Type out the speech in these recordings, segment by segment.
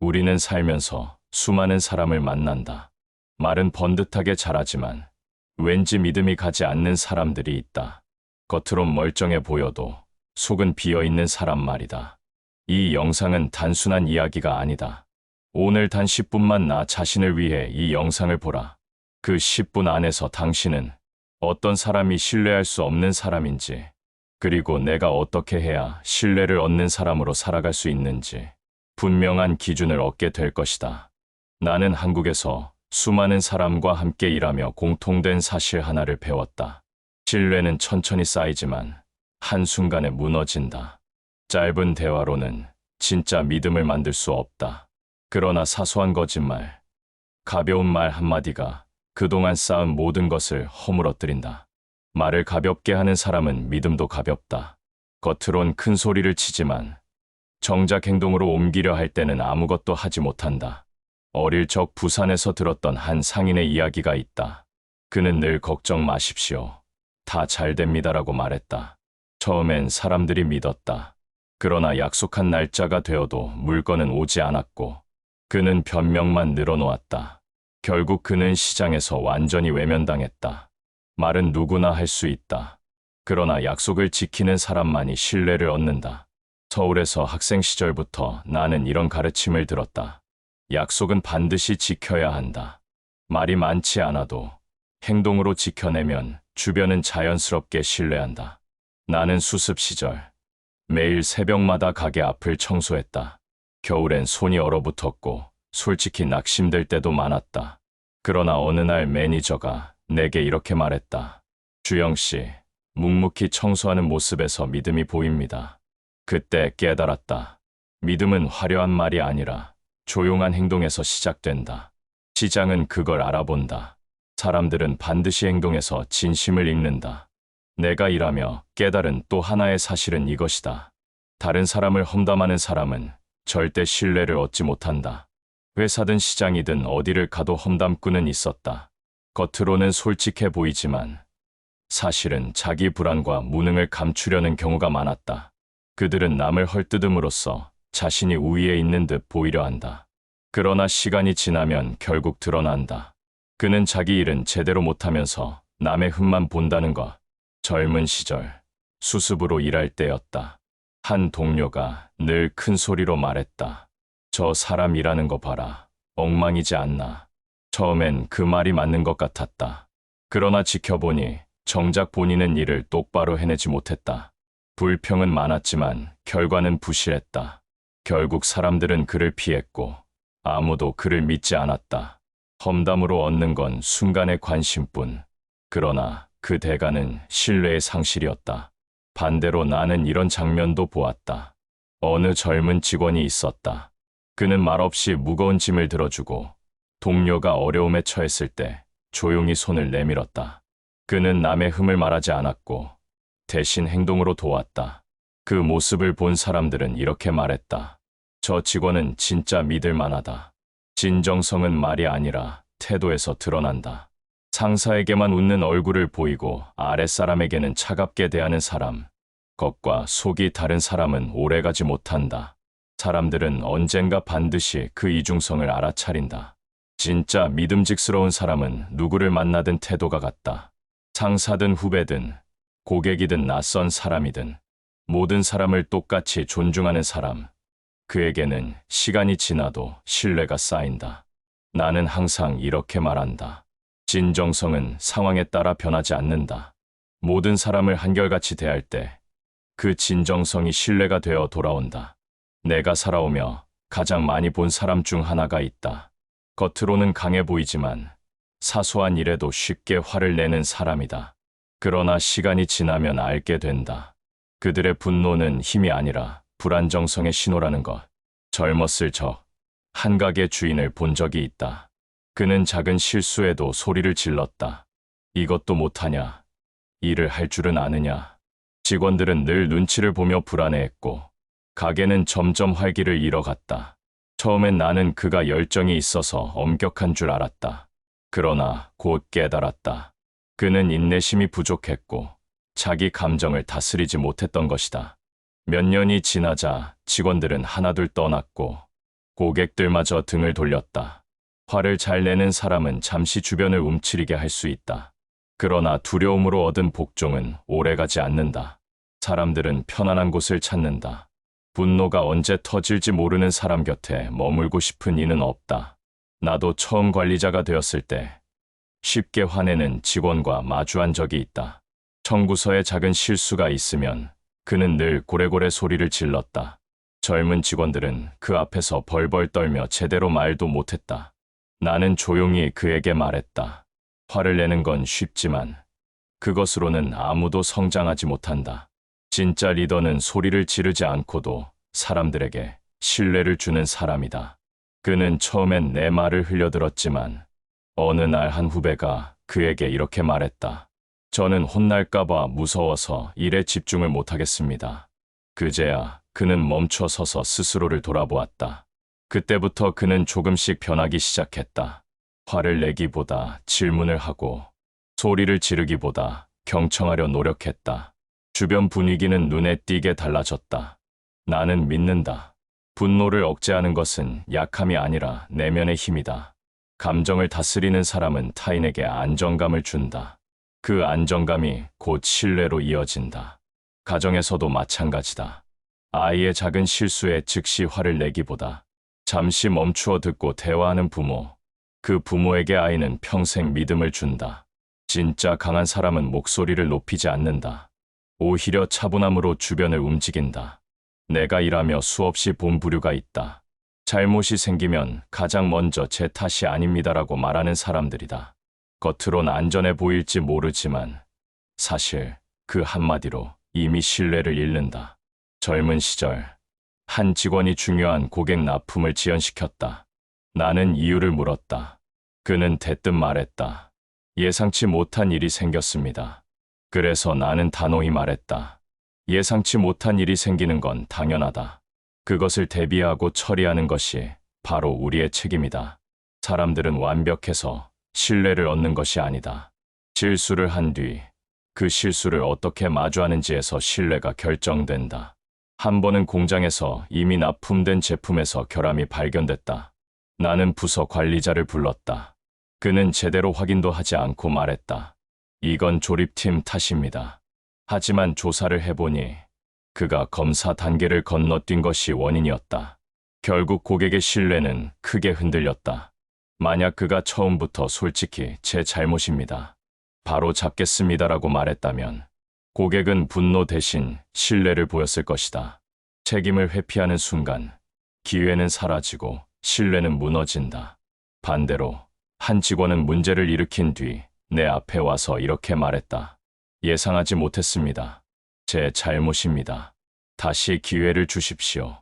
우리는 살면서 수많은 사람을 만난다. 말은 번듯하게 잘하지만 왠지 믿음이 가지 않는 사람들이 있다. 겉으론 멀쩡해 보여도 속은 비어있는 사람 말이다. 이 영상은 단순한 이야기가 아니다. 오늘 단 10분만 나 자신을 위해 이 영상을 보라. 그 10분 안에서 당신은 어떤 사람이 신뢰할 수 없는 사람인지, 그리고 내가 어떻게 해야 신뢰를 얻는 사람으로 살아갈 수 있는지 분명한 기준을 얻게 될 것이다. 나는 한국에서 수많은 사람과 함께 일하며 공통된 사실 하나를 배웠다. 신뢰는 천천히 쌓이지만 한순간에 무너진다. 짧은 대화로는 진짜 믿음을 만들 수 없다. 그러나 사소한 거짓말, 가벼운 말 한마디가 그동안 쌓은 모든 것을 허물어뜨린다. 말을 가볍게 하는 사람은 믿음도 가볍다. 겉으론 큰 소리를 치지만 정작 행동으로 옮기려 할 때는 아무것도 하지 못한다. 어릴 적 부산에서 들었던 한 상인의 이야기가 있다. 그는 늘 걱정 마십시오. 다 잘 됩니다라고 말했다. 처음엔 사람들이 믿었다. 그러나 약속한 날짜가 되어도 물건은 오지 않았고 그는 변명만 늘어놓았다. 결국 그는 시장에서 완전히 외면당했다. 말은 누구나 할 수 있다. 그러나 약속을 지키는 사람만이 신뢰를 얻는다. 서울에서 학생 시절부터 나는 이런 가르침을 들었다. 약속은 반드시 지켜야 한다. 말이 많지 않아도 행동으로 지켜내면 주변은 자연스럽게 신뢰한다. 나는 수습 시절 매일 새벽마다 가게 앞을 청소했다. 겨울엔 손이 얼어붙었고 솔직히 낙심될 때도 많았다. 그러나 어느 날 매니저가 내게 이렇게 말했다. 주영 씨, 묵묵히 청소하는 모습에서 믿음이 보입니다. 그때 깨달았다. 믿음은 화려한 말이 아니라 조용한 행동에서 시작된다. 시장은 그걸 알아본다. 사람들은 반드시 행동에서 진심을 읽는다. 내가 일하며 깨달은 또 하나의 사실은 이것이다. 다른 사람을 험담하는 사람은 절대 신뢰를 얻지 못한다. 회사든 시장이든 어디를 가도 험담꾼은 있었다. 겉으로는 솔직해 보이지만 사실은 자기 불안과 무능을 감추려는 경우가 많았다. 그들은 남을 헐뜯음으로써 자신이 우위에 있는 듯 보이려 한다. 그러나 시간이 지나면 결국 드러난다. 그는 자기 일은 제대로 못하면서 남의 흠만 본다는 것. 젊은 시절 수습으로 일할 때였다. 한 동료가 늘 큰 소리로 말했다. 저 사람 일하는 거 봐라. 엉망이지 않나. 처음엔 그 말이 맞는 것 같았다. 그러나 지켜보니 정작 본인은 일을 똑바로 해내지 못했다. 불평은 많았지만 결과는 부실했다. 결국 사람들은 그를 피했고 아무도 그를 믿지 않았다. 험담으로 얻는 건 순간의 관심뿐. 그러나 그 대가는 신뢰의 상실이었다. 반대로 나는 이런 장면도 보았다. 어느 젊은 직원이 있었다. 그는 말없이 무거운 짐을 들어주고 동료가 어려움에 처했을 때 조용히 손을 내밀었다. 그는 남의 흠을 말하지 않았고 대신 행동으로 도왔다. 그 모습을 본 사람들은 이렇게 말했다. 저 직원은 진짜 믿을 만하다. 진정성은 말이 아니라 태도에서 드러난다. 상사에게만 웃는 얼굴을 보이고 아랫사람에게는 차갑게 대하는 사람. 겉과 속이 다른 사람은 오래가지 못한다. 사람들은 언젠가 반드시 그 이중성을 알아차린다. 진짜 믿음직스러운 사람은 누구를 만나든 태도가 같다. 상사든 후배든 고객이든 낯선 사람이든 모든 사람을 똑같이 존중하는 사람. 그에게는 시간이 지나도 신뢰가 쌓인다. 나는 항상 이렇게 말한다. 진정성은 상황에 따라 변하지 않는다. 모든 사람을 한결같이 대할 때 그 진정성이 신뢰가 되어 돌아온다. 내가 살아오며 가장 많이 본 사람 중 하나가 있다. 겉으로는 강해 보이지만 사소한 일에도 쉽게 화를 내는 사람이다. 그러나 시간이 지나면 알게 된다. 그들의 분노는 힘이 아니라 불안정성의 신호라는 것. 젊었을 적 한 가게 주인을 본 적이 있다. 그는 작은 실수에도 소리를 질렀다. 이것도 못하냐? 일을 할 줄은 아느냐? 직원들은 늘 눈치를 보며 불안해했고 가게는 점점 활기를 잃어갔다. 처음엔 나는 그가 열정이 있어서 엄격한 줄 알았다. 그러나 곧 깨달았다. 그는 인내심이 부족했고 자기 감정을 다스리지 못했던 것이다. 몇 년이 지나자 직원들은 하나둘 떠났고 고객들마저 등을 돌렸다. 화를 잘 내는 사람은 잠시 주변을 움츠리게 할 수 있다. 그러나 두려움으로 얻은 복종은 오래가지 않는다. 사람들은 편안한 곳을 찾는다. 분노가 언제 터질지 모르는 사람 곁에 머물고 싶은 이는 없다. 나도 처음 관리자가 되었을 때 쉽게 화내는 직원과 마주한 적이 있다. 청구서에 작은 실수가 있으면 그는 늘 고래고래 소리를 질렀다. 젊은 직원들은 그 앞에서 벌벌 떨며 제대로 말도 못했다. 나는 조용히 그에게 말했다. 화를 내는 건 쉽지만 그것으로는 아무도 성장하지 못한다. 진짜 리더는 소리를 지르지 않고도 사람들에게 신뢰를 주는 사람이다. 그는 처음엔 내 말을 흘려들었지만 어느 날 한 후배가 그에게 이렇게 말했다. 저는 혼날까봐 무서워서 일에 집중을 못하겠습니다. 그제야 그는 멈춰 서서 스스로를 돌아보았다. 그때부터 그는 조금씩 변하기 시작했다. 화를 내기보다 질문을 하고 소리를 지르기보다 경청하려 노력했다. 주변 분위기는 눈에 띄게 달라졌다. 나는 믿는다. 분노를 억제하는 것은 약함이 아니라 내면의 힘이다. 감정을 다스리는 사람은 타인에게 안정감을 준다. 그 안정감이 곧 신뢰로 이어진다. 가정에서도 마찬가지다. 아이의 작은 실수에 즉시 화를 내기보다 잠시 멈추어 듣고 대화하는 부모, 그 부모에게 아이는 평생 믿음을 준다. 진짜 강한 사람은 목소리를 높이지 않는다. 오히려 차분함으로 주변을 움직인다. 내가 일하며 수없이 본 부류가 있다. 잘못이 생기면 가장 먼저 제 탓이 아닙니다라고 말하는 사람들이다. 겉으론 안전해 보일지 모르지만 사실 그 한마디로 이미 신뢰를 잃는다. 젊은 시절 한 직원이 중요한 고객 납품을 지연시켰다. 나는 이유를 물었다. 그는 대뜸 말했다. 예상치 못한 일이 생겼습니다. 그래서 나는 단호히 말했다. 예상치 못한 일이 생기는 건 당연하다. 그것을 대비하고 처리하는 것이 바로 우리의 책임이다. 사람들은 완벽해서 신뢰를 얻는 것이 아니다. 실수를 한 뒤 그 실수를 어떻게 마주하는지에서 신뢰가 결정된다. 한 번은 공장에서 이미 납품된 제품에서 결함이 발견됐다. 나는 부서 관리자를 불렀다. 그는 제대로 확인도 하지 않고 말했다. 이건 조립팀 탓입니다. 하지만 조사를 해보니 그가 검사 단계를 건너뛴 것이 원인이었다. 결국 고객의 신뢰는 크게 흔들렸다. 만약 그가 처음부터 솔직히 제 잘못입니다. 바로 잡겠습니다라고 말했다면 고객은 분노 대신 신뢰를 보였을 것이다. 책임을 회피하는 순간 기회는 사라지고 신뢰는 무너진다. 반대로 한 직원은 문제를 일으킨 뒤 내 앞에 와서 이렇게 말했다. 예상하지 못했습니다. 제 잘못입니다. 다시 기회를 주십시오.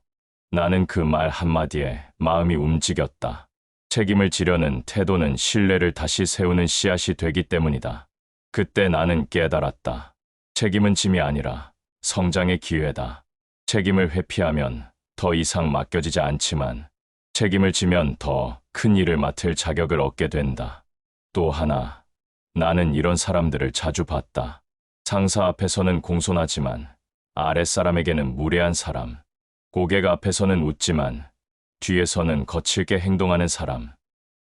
나는 그 말 한마디에 마음이 움직였다. 책임을 지려는 태도는 신뢰를 다시 세우는 씨앗이 되기 때문이다. 그때 나는 깨달았다. 책임은 짐이 아니라 성장의 기회다. 책임을 회피하면 더 이상 맡겨지지 않지만 책임을 지면 더 큰 일을 맡을 자격을 얻게 된다. 또 하나, 나는 이런 사람들을 자주 봤다. 상사 앞에서는 공손하지만 아랫사람에게는 무례한 사람. 고객 앞에서는 웃지만 뒤에서는 거칠게 행동하는 사람.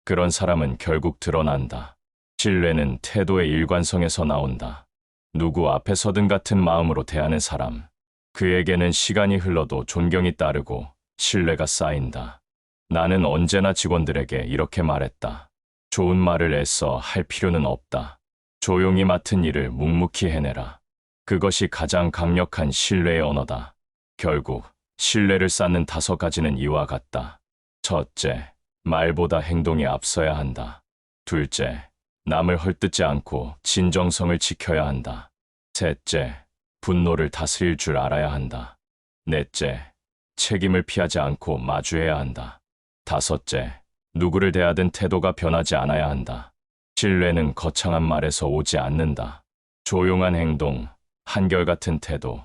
그런 사람은 결국 드러난다. 신뢰는 태도의 일관성에서 나온다. 누구 앞에서든 같은 마음으로 대하는 사람. 그에게는 시간이 흘러도 존경이 따르고 신뢰가 쌓인다. 나는 언제나 직원들에게 이렇게 말했다. 좋은 말을 애써 할 필요는 없다. 조용히 맡은 일을 묵묵히 해내라. 그것이 가장 강력한 신뢰의 언어다. 결국 신뢰를 쌓는 5가지는 이와 같다. 첫째, 말보다 행동이 앞서야 한다. 둘째, 남을 헐뜯지 않고 진정성을 지켜야 한다. 셋째, 분노를 다스릴 줄 알아야 한다. 넷째, 책임을 피하지 않고 마주해야 한다. 다섯째, 누구를 대하든 태도가 변하지 않아야 한다. 신뢰는 거창한 말에서 오지 않는다. 조용한 행동, 한결같은 태도,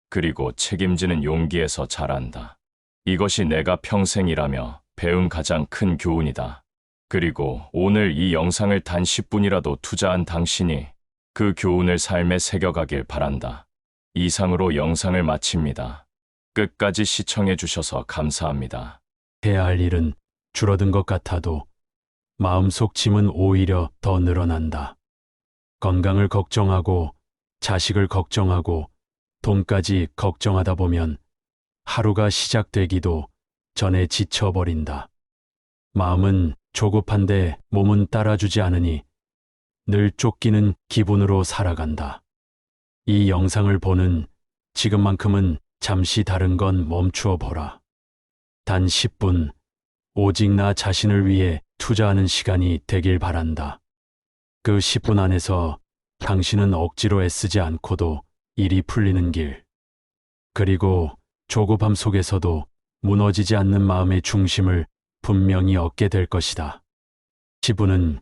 그리고 책임지는 용기에서 자란다. 이것이 내가 평생 일하며 배운 가장 큰 교훈이다. 그리고 오늘 이 영상을 단 10분이라도 투자한 당신이 그 교훈을 삶에 새겨가길 바란다. 이상으로 영상을 마칩니다. 끝까지 시청해 주셔서 감사합니다. 해야 할 일은 줄어든 것 같아도 마음속 짐은 오히려 더 늘어난다. 건강을 걱정하고 자식을 걱정하고 돈까지 걱정하다 보면 하루가 시작되기도 전에 지쳐버린다. 마음은 조급한데 몸은 따라주지 않으니 늘 쫓기는 기분으로 살아간다. 이 영상을 보는 지금만큼은 잠시 다른 건 멈추어 보라. 단 10분, 오직 나 자신을 위해 투자하는 시간이 되길 바란다. 그 10분 안에서 당신은 억지로 애쓰지 않고도 일이 풀리는 길. 그리고 조급함 속에서도 무너지지 않는 마음의 중심을 분명히 얻게 될 것이다. 10분은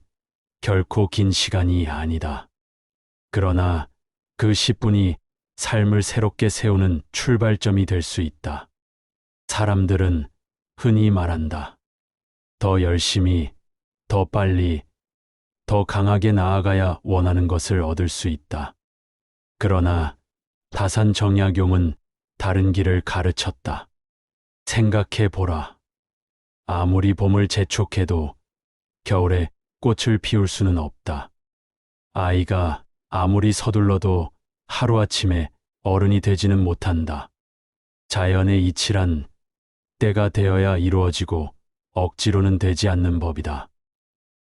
결코 긴 시간이 아니다. 그러나 그 10분이 삶을 새롭게 세우는 출발점이 될 수 있다. 사람들은 흔히 말한다. 더 열심히, 더 빨리, 더 강하게 나아가야 원하는 것을 얻을 수 있다. 그러나 다산 정약용은 다른 길을 가르쳤다. 생각해 보라. 아무리 봄을 재촉해도 겨울에 꽃을 피울 수는 없다. 아이가 아무리 서둘러도 하루아침에 어른이 되지는 못한다. 자연의 이치란 때가 되어야 이루어지고 억지로는 되지 않는 법이다.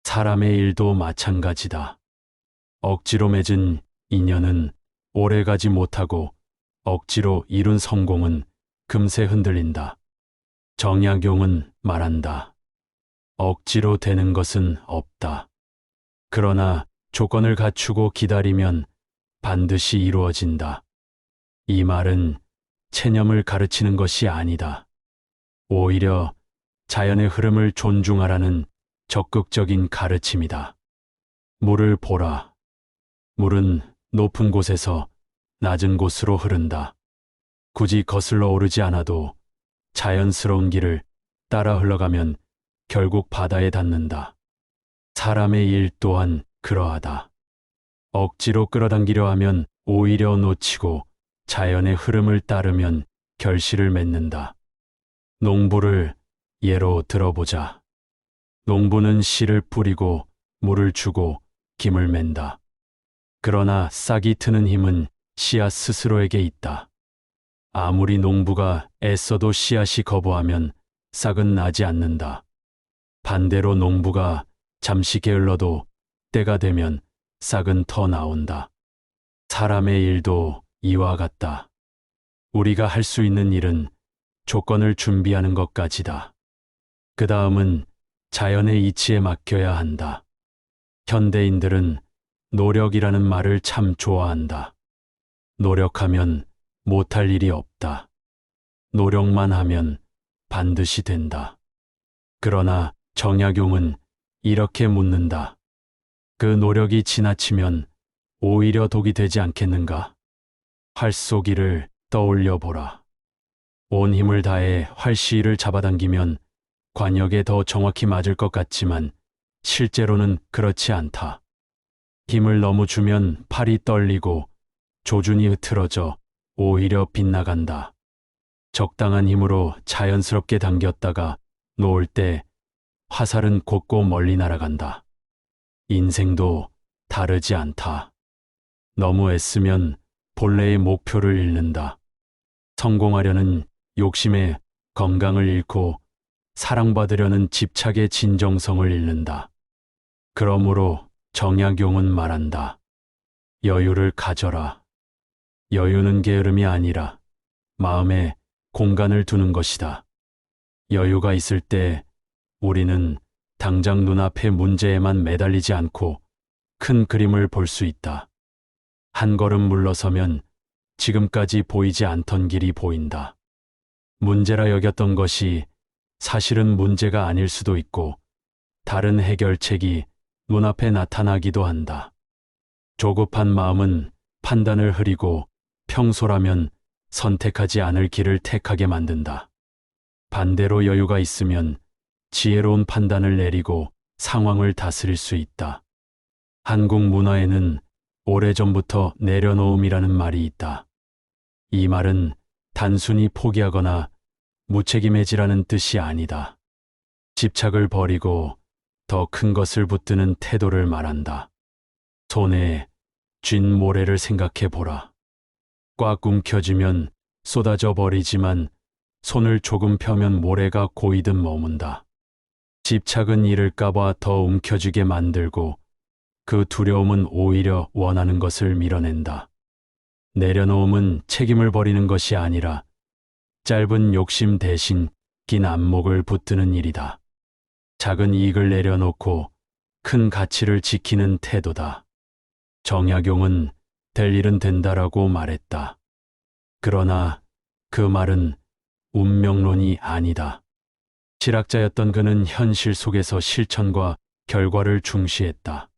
사람의 일도 마찬가지다. 억지로 맺은 인연은 오래가지 못하고 억지로 이룬 성공은 금세 흔들린다. 정약용은 말한다. 억지로 되는 것은 없다. 그러나 조건을 갖추고 기다리면 반드시 이루어진다. 이 말은 체념을 가르치는 것이 아니다. 오히려 자연의 흐름을 존중하라는 적극적인 가르침이다. 물을 보라. 물은 높은 곳에서 낮은 곳으로 흐른다. 굳이 거슬러 오르지 않아도 자연스러운 길을 따라 흘러가면 결국 바다에 닿는다. 사람의 일 또한 그러하다. 억지로 끌어당기려 하면 오히려 놓치고 자연의 흐름을 따르면 결실을 맺는다. 농부를 예로 들어보자. 농부는 씨를 뿌리고 물을 주고 김을 맨다. 그러나 싹이 트는 힘은 씨앗 스스로에게 있다. 아무리 농부가 애써도 씨앗이 거부하면 싹은 나지 않는다. 반대로 농부가 잠시 게을러도 때가 되면 싹은 더 나온다. 사람의 일도 이와 같다. 우리가 할 수 있는 일은 조건을 준비하는 것까지다. 그 다음은 자연의 이치에 맡겨야 한다. 현대인들은 노력이라는 말을 참 좋아한다. 노력하면 못할 일이 없다. 노력만 하면 반드시 된다. 그러나 정약용은 이렇게 묻는다. 그 노력이 지나치면 오히려 독이 되지 않겠는가? 활 쏘기를 떠올려 보라. 온 힘을 다해 활시위를 잡아당기면 관역에 더 정확히 맞을 것 같지만 실제로는 그렇지 않다. 힘을 너무 주면 팔이 떨리고 조준이 흐트러져 오히려 빗나간다. 적당한 힘으로 자연스럽게 당겼다가 놓을 때 화살은 곧고 멀리 날아간다. 인생도 다르지 않다. 너무 애쓰면 본래의 목표를 잃는다. 성공하려는 욕심에 건강을 잃고 사랑받으려는 집착의 진정성을 잃는다. 그러므로 정약용은 말한다. 여유를 가져라. 여유는 게으름이 아니라 마음에 공간을 두는 것이다. 여유가 있을 때 우리는 당장 눈앞의 문제에만 매달리지 않고 큰 그림을 볼 수 있다. 한 걸음 물러서면 지금까지 보이지 않던 길이 보인다. 문제라 여겼던 것이 사실은 문제가 아닐 수도 있고 다른 해결책이 눈앞에 나타나기도 한다. 조급한 마음은 판단을 흐리고 평소라면 선택하지 않을 길을 택하게 만든다. 반대로 여유가 있으면 지혜로운 판단을 내리고 상황을 다스릴 수 있다. 한국 문화에는 오래전부터 내려놓음이라는 말이 있다. 이 말은 단순히 포기하거나 무책임해지라는 뜻이 아니다. 집착을 버리고 더 큰 것을 붙드는 태도를 말한다. 손에 쥔 모래를 생각해 보라. 꽉 움켜쥐면 쏟아져 버리지만 손을 조금 펴면 모래가 고이듯 머문다. 집착은 잃을까봐 더 움켜쥐게 만들고 그 두려움은 오히려 원하는 것을 밀어낸다. 내려놓음은 책임을 버리는 것이 아니라 짧은 욕심 대신 긴 안목을 붙드는 일이다. 작은 이익을 내려놓고 큰 가치를 지키는 태도다. 정약용은 될 일은 된다라고 말했다. 그러나 그 말은 운명론이 아니다. 실학자였던 그는 현실 속에서 실천과 결과를 중시했다.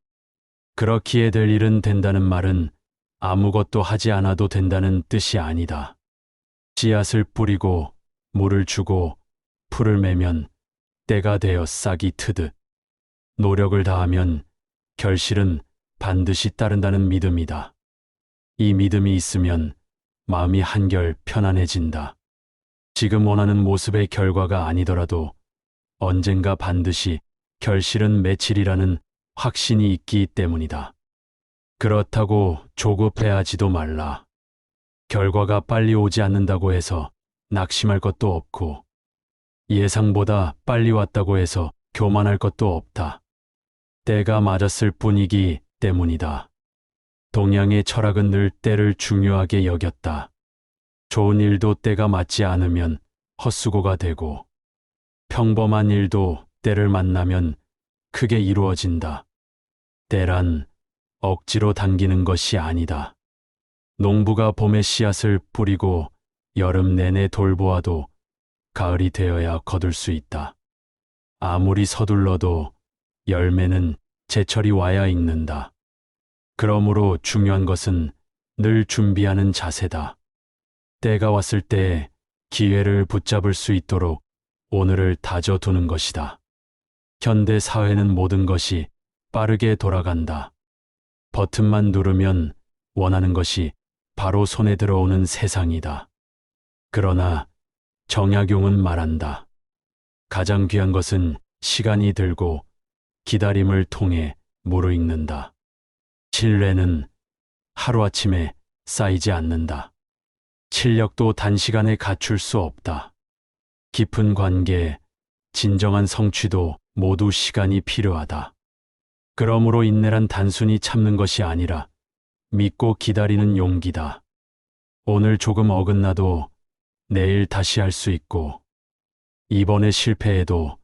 그렇기에 될 일은 된다는 말은 아무것도 하지 않아도 된다는 뜻이 아니다. 씨앗을 뿌리고 물을 주고 풀을 매면 때가 되어 싹이 트듯 노력을 다하면 결실은 반드시 따른다는 믿음이다. 이 믿음이 있으면 마음이 한결 편안해진다. 지금 원하는 모습의 결과가 아니더라도 언젠가 반드시 결실은 맺히리라는 확신이 있기 때문이다. 그렇다고 조급해하지도 말라. 결과가 빨리 오지 않는다고 해서 낙심할 것도 없고 예상보다 빨리 왔다고 해서 교만할 것도 없다. 때가 맞았을 뿐이기 때문이다. 동양의 철학은 늘 때를 중요하게 여겼다. 좋은 일도 때가 맞지 않으면 헛수고가 되고 평범한 일도 때를 만나면 크게 이루어진다. 때란 억지로 당기는 것이 아니다. 농부가 봄에 씨앗을 뿌리고 여름 내내 돌보아도 가을이 되어야 거둘 수 있다. 아무리 서둘러도 열매는 제철이 와야 익는다. 그러므로 중요한 것은 늘 준비하는 자세다. 때가 왔을 때 기회를 붙잡을 수 있도록 오늘을 다져두는 것이다. 현대 사회는 모든 것이 빠르게 돌아간다. 버튼만 누르면 원하는 것이 바로 손에 들어오는 세상이다. 그러나 정약용은 말한다. 가장 귀한 것은 시간이 들고 기다림을 통해 무르익는다. 신뢰는 하루아침에 쌓이지 않는다. 실력도 단시간에 갖출 수 없다. 깊은 관계, 진정한 성취도 모두 시간이 필요하다. 그러므로 인내란 단순히 참는 것이 아니라 믿고 기다리는 용기다. 오늘 조금 어긋나도 내일 다시 할 수 있고 이번에 실패해도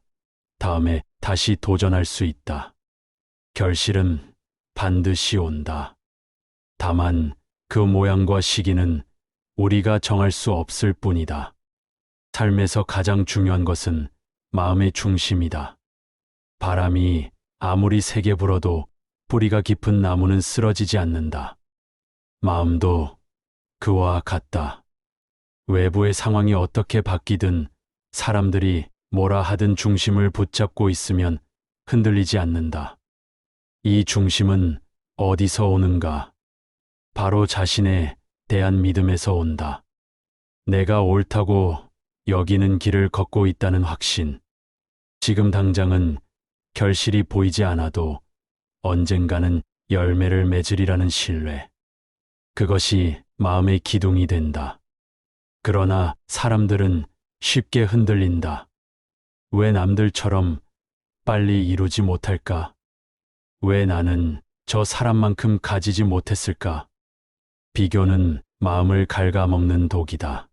다음에 다시 도전할 수 있다. 결실은 반드시 온다. 다만 그 모양과 시기는 우리가 정할 수 없을 뿐이다. 삶에서 가장 중요한 것은 마음의 중심이다. 바람이 아무리 세게 불어도 뿌리가 깊은 나무는 쓰러지지 않는다. 마음도 그와 같다. 외부의 상황이 어떻게 바뀌든 사람들이 뭐라 하든 중심을 붙잡고 있으면 흔들리지 않는다. 이 중심은 어디서 오는가? 바로 자신에 대한 믿음에서 온다. 내가 옳다고 여기는 길을 걷고 있다는 확신. 지금 당장은 결실이 보이지 않아도 언젠가는 열매를 맺으리라는 신뢰. 그것이 마음의 기둥이 된다. 그러나 사람들은 쉽게 흔들린다. 왜 남들처럼 빨리 이루지 못할까? 왜 나는 저 사람만큼 가지지 못했을까? 비교는 마음을 갉아먹는 독이다.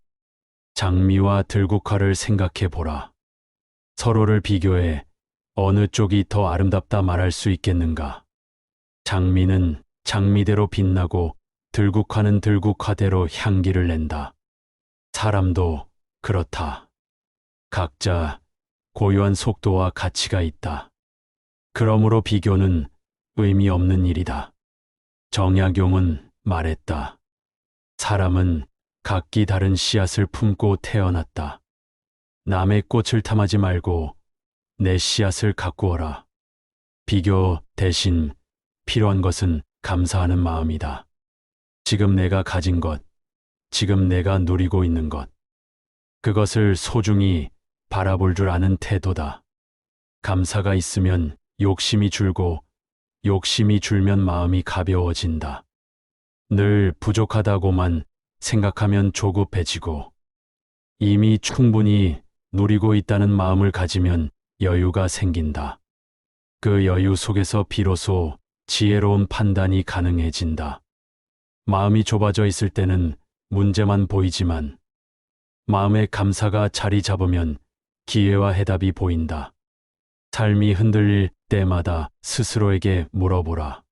장미와 들국화를 생각해 보라. 서로를 비교해 어느 쪽이 더 아름답다 말할 수 있겠는가? 장미는 장미대로 빛나고 들국화는 들국화대로 향기를 낸다. 사람도 그렇다. 각자 고유한 속도와 가치가 있다. 그러므로 비교는 의미 없는 일이다. 정약용은 말했다. 사람은 각기 다른 씨앗을 품고 태어났다. 남의 꽃을 탐하지 말고 내 씨앗을 가꾸어라. 비교 대신 필요한 것은 감사하는 마음이다. 지금 내가 가진 것, 지금 내가 누리고 있는 것, 그것을 소중히 바라볼 줄 아는 태도다. 감사가 있으면 욕심이 줄고 욕심이 줄면 마음이 가벼워진다. 늘 부족하다고만 생각하면 조급해지고 이미 충분히 누리고 있다는 마음을 가지면 여유가 생긴다. 그 여유 속에서 비로소 지혜로운 판단이 가능해진다. 마음이 좁아져 있을 때는 문제만 보이지만 마음의 감사가 자리 잡으면 기회와 해답이 보인다. 삶이 흔들릴 때마다 스스로에게 물어보라.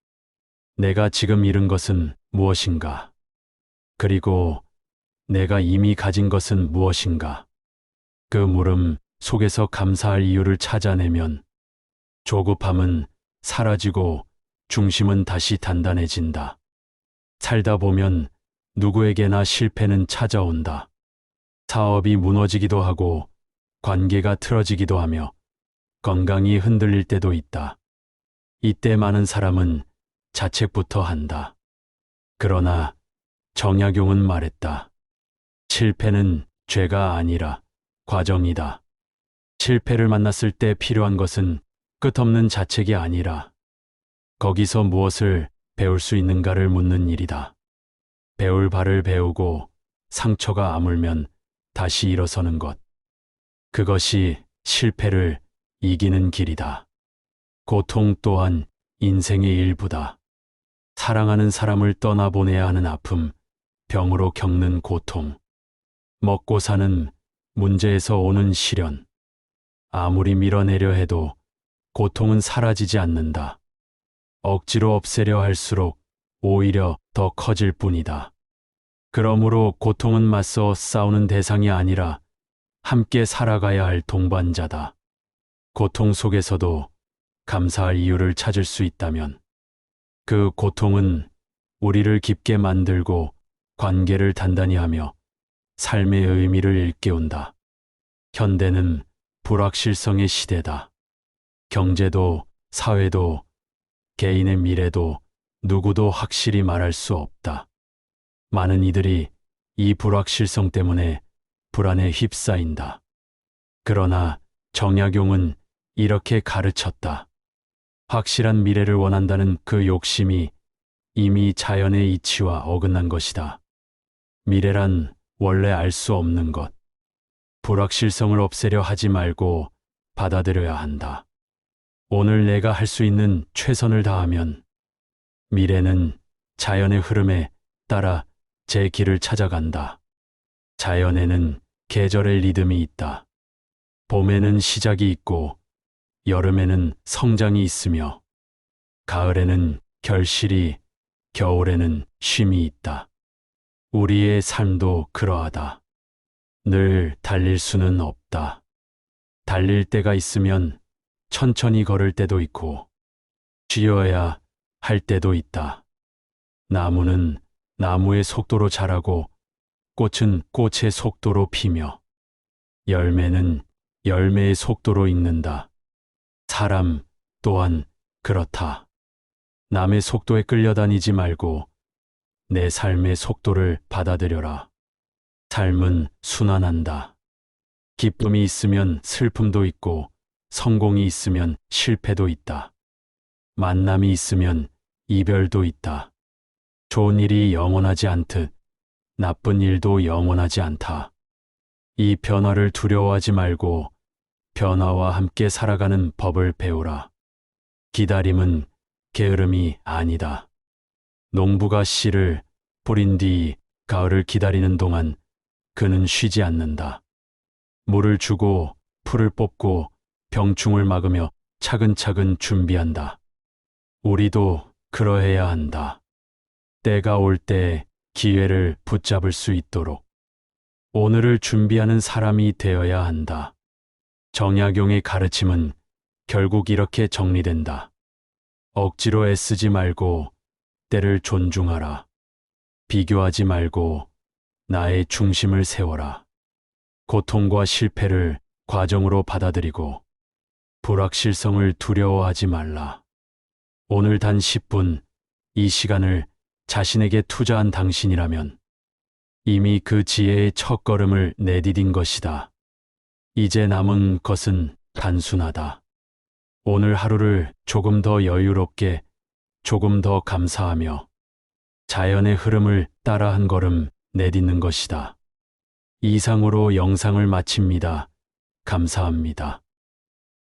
내가 지금 잃은 것은 무엇인가? 그리고 내가 이미 가진 것은 무엇인가? 그 물음 속에서 감사할 이유를 찾아내면 조급함은 사라지고 중심은 다시 단단해진다. 살다 보면 누구에게나 실패는 찾아온다. 사업이 무너지기도 하고 관계가 틀어지기도 하며 건강이 흔들릴 때도 있다. 이때 많은 사람은 자책부터 한다. 그러나 정약용은 말했다. 실패는 죄가 아니라 과정이다. 실패를 만났을 때 필요한 것은 끝없는 자책이 아니라 거기서 무엇을 배울 수 있는가를 묻는 일이다. 배울 바를 배우고 상처가 아물면 다시 일어서는 것. 그것이 실패를 이기는 길이다. 고통 또한 인생의 일부다. 사랑하는 사람을 떠나보내야 하는 아픔, 병으로 겪는 고통, 먹고 사는 문제에서 오는 시련. 아무리 밀어내려 해도 고통은 사라지지 않는다. 억지로 없애려 할수록 오히려 더 커질 뿐이다. 그러므로 고통은 맞서 싸우는 대상이 아니라 함께 살아가야 할 동반자다. 고통 속에서도 감사할 이유를 찾을 수 있다면 그 고통은 우리를 깊게 만들고 관계를 단단히 하며 삶의 의미를 일깨운다. 현대는 불확실성의 시대다. 경제도 사회도 개인의 미래도 누구도 확실히 말할 수 없다. 많은 이들이 이 불확실성 때문에 불안에 휩싸인다. 그러나 정약용은 이렇게 가르쳤다. 확실한 미래를 원한다는 그 욕심이 이미 자연의 이치와 어긋난 것이다. 미래란 원래 알 수 없는 것. 불확실성을 없애려 하지 말고 받아들여야 한다. 오늘 내가 할 수 있는 최선을 다하면 미래는 자연의 흐름에 따라 제 길을 찾아간다. 자연에는 계절의 리듬이 있다. 봄에는 시작이 있고 여름에는 성장이 있으며 가을에는 결실이, 겨울에는 쉼이 있다. 우리의 삶도 그러하다. 늘 달릴 수는 없다. 달릴 때가 있으면 천천히 걸을 때도 있고 쉬어야 할 때도 있다. 나무는 나무의 속도로 자라고 꽃은 꽃의 속도로 피며 열매는 열매의 속도로 익는다. 사람 또한 그렇다. 남의 속도에 끌려다니지 말고 내 삶의 속도를 받아들여라. 삶은 순환한다. 기쁨이 있으면 슬픔도 있고 성공이 있으면 실패도 있다. 만남이 있으면 이별도 있다. 좋은 일이 영원하지 않듯 나쁜 일도 영원하지 않다. 이 변화를 두려워하지 말고 변화와 함께 살아가는 법을 배우라. 기다림은 게으름이 아니다. 농부가 씨를 뿌린 뒤 가을을 기다리는 동안 그는 쉬지 않는다. 물을 주고 풀을 뽑고 병충을 막으며 차근차근 준비한다. 우리도 그러해야 한다. 때가 올 때 기회를 붙잡을 수 있도록 오늘을 준비하는 사람이 되어야 한다. 정약용의 가르침은 결국 이렇게 정리된다. 억지로 애쓰지 말고 때를 존중하라. 비교하지 말고 나의 중심을 세워라. 고통과 실패를 과정으로 받아들이고 불확실성을 두려워하지 말라. 오늘 단 10분 이 시간을 자신에게 투자한 당신이라면 이미 그 지혜의 첫걸음을 내디딘 것이다. 이제 남은 것은 단순하다. 오늘 하루를 조금 더 여유롭게, 조금 더 감사하며 자연의 흐름을 따라 한 걸음 내딛는 것이다. 이상으로 영상을 마칩니다. 감사합니다.